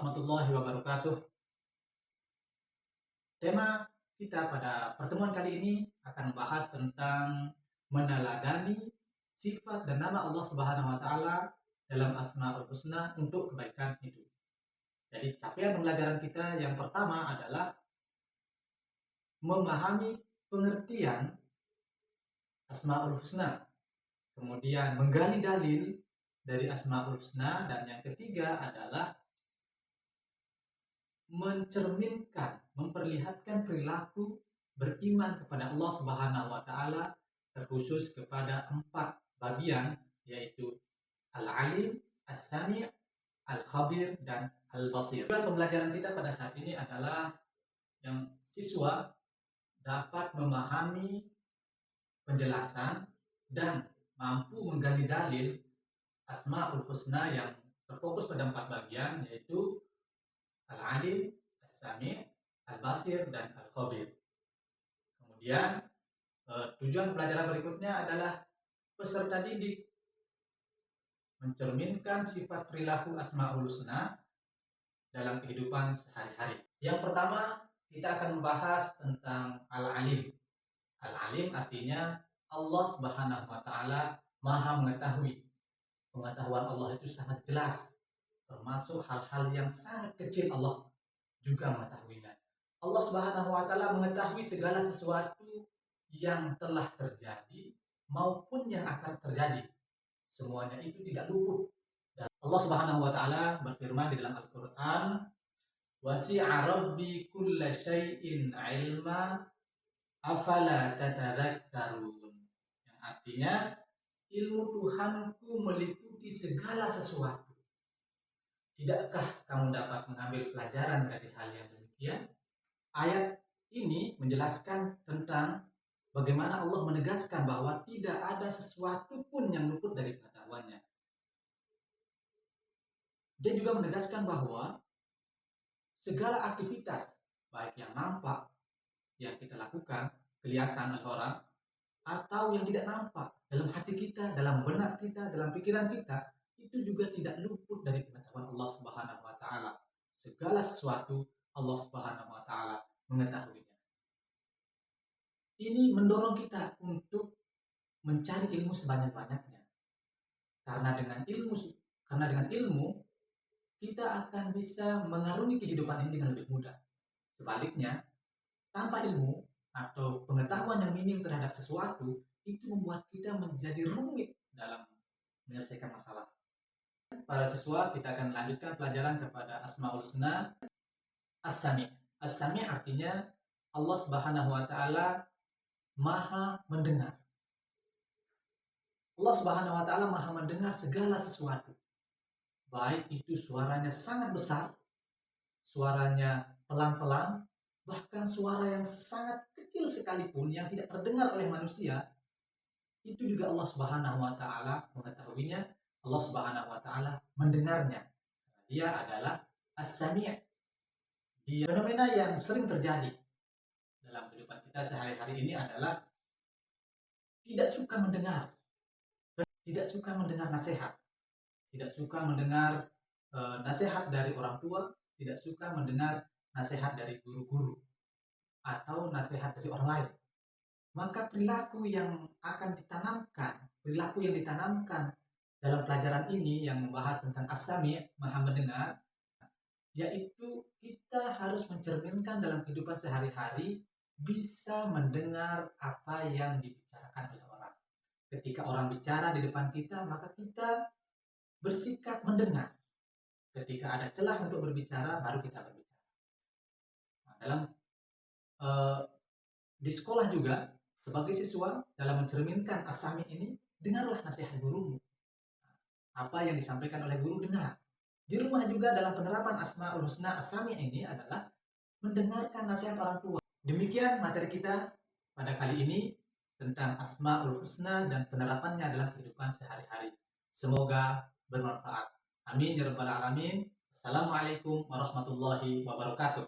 warahmatullahi wabarakatuh. Tema kita pada pertemuan kali ini akan membahas tentang meneladani sifat dan nama Allah Subhanahu wa taala dalam Asmaul Husna untuk kebaikan hidup. Jadi capaian pembelajaran kita yang pertama adalah memahami pengertian Asmaul Husna, kemudian menggali dalil dari Asmaul Husna, dan yang ketiga adalah mencerminkan, memperlihatkan perilaku beriman kepada Allah Subhanahu wa taala, terkhusus kepada 4 bagian, yaitu Al-Alim, As-Sami', Al-Khabir, dan Al-Basir. Pembelajaran kita pada saat ini adalah yang siswa dapat memahami penjelasan dan mampu menggali dalil Asmaul Husna yang terfokus pada 4 bagian, yaitu Al-Alim, As-Sami', Al-Basir, dan Al-Khabir. Kemudian tujuan pelajaran berikutnya adalah peserta didik mencerminkan sifat perilaku Asmaul Husna dalam kehidupan sehari-hari. Yang pertama, kita akan membahas tentang Al-Alim. Al-Alim artinya Allah Subhanahu wa taala Maha mengetahui. Pengetahuan Allah itu sangat jelas, termasuk hal-hal yang sangat kecil Allah juga mengetahuinya. Allah Subhanahu wa taala mengetahui segala sesuatu yang telah terjadi maupun yang akan terjadi. Semuanya itu tidak luput. Dan Allah Subhanahu wa taala berfirman di dalam Al-Qur'an, "Wasi'a rabbi kulla syai'in 'ilma afala tatadzakkarun." Yang artinya ilmu Tuhanku meliputi segala sesuatu. Tidakkah kamu dapat mengambil pelajaran dari hal yang demikian? Ayat ini menjelaskan tentang bagaimana Allah menegaskan bahwa tidak ada sesuatu pun yang luput dari pengetahuannya. Dia juga menegaskan bahwa segala aktivitas, baik yang nampak, yang kita lakukan, kelihatan oleh orang, atau yang tidak nampak, dalam hati kita, dalam benak kita, dalam pikiran kita, itu juga tidak luput dari pengetahuan Allah Subhanahu wa taala. Segala sesuatu Allah Subhanahu wa taala mengetahuinya. Ini mendorong kita untuk mencari ilmu sebanyak-banyaknya. Karena dengan ilmu kita akan bisa mengarungi kehidupan ini dengan lebih mudah. Sebaliknya, tanpa ilmu atau pengetahuan yang minim terhadap sesuatu, itu membuat kita menjadi rumit dalam menyelesaikan masalah. Para siswa, kita akan lanjutkan pelajaran kepada Asmaul Husna. As-Sami'. As-Sami' artinya Allah Subhanahu wa taala Maha mendengar. Allah Subhanahu wa taala Maha mendengar segala sesuatu. Baik itu suaranya sangat besar, suaranya pelan-pelan, bahkan suara yang sangat kecil sekalipun yang tidak terdengar oleh manusia, itu juga Allah Subhanahu wa taala mengetahuinya. Allah Subhanahu wa taala mendengarnya. Dia adalah As-Sami'. Dia fenomena yang sering terjadi dalam kehidupan kita sehari-hari ini adalah tidak suka mendengar. Tidak suka mendengar nasihat. Tidak suka mendengar nasihat dari orang tua, tidak suka mendengar nasihat dari guru-guru atau nasihat dari orang lain. Maka perilaku yang ditanamkan dalam pelajaran ini yang membahas tentang As-Sami', Maha mendengar, yaitu kita harus mencerminkan dalam kehidupan sehari-hari bisa mendengar apa yang dibicarakan oleh orang. Ketika orang bicara di depan kita, maka kita bersikap mendengar. Ketika ada celah untuk berbicara, baru kita berbicara. Nah, di sekolah juga, sebagai siswa, dalam mencerminkan As-Sami' ini, dengarlah nasihat gurumu. Apa yang disampaikan oleh guru, dengar. Di rumah juga dalam penerapan Asmaul Husna As-Sami' ini adalah mendengarkan nasihat orang tua. Demikian materi kita pada kali ini tentang Asmaul Husna dan penerapannya dalam kehidupan sehari-hari. Semoga bermanfaat. Amin ya rabbal alamin. Assalamualaikum warahmatullahi wabarakatuh.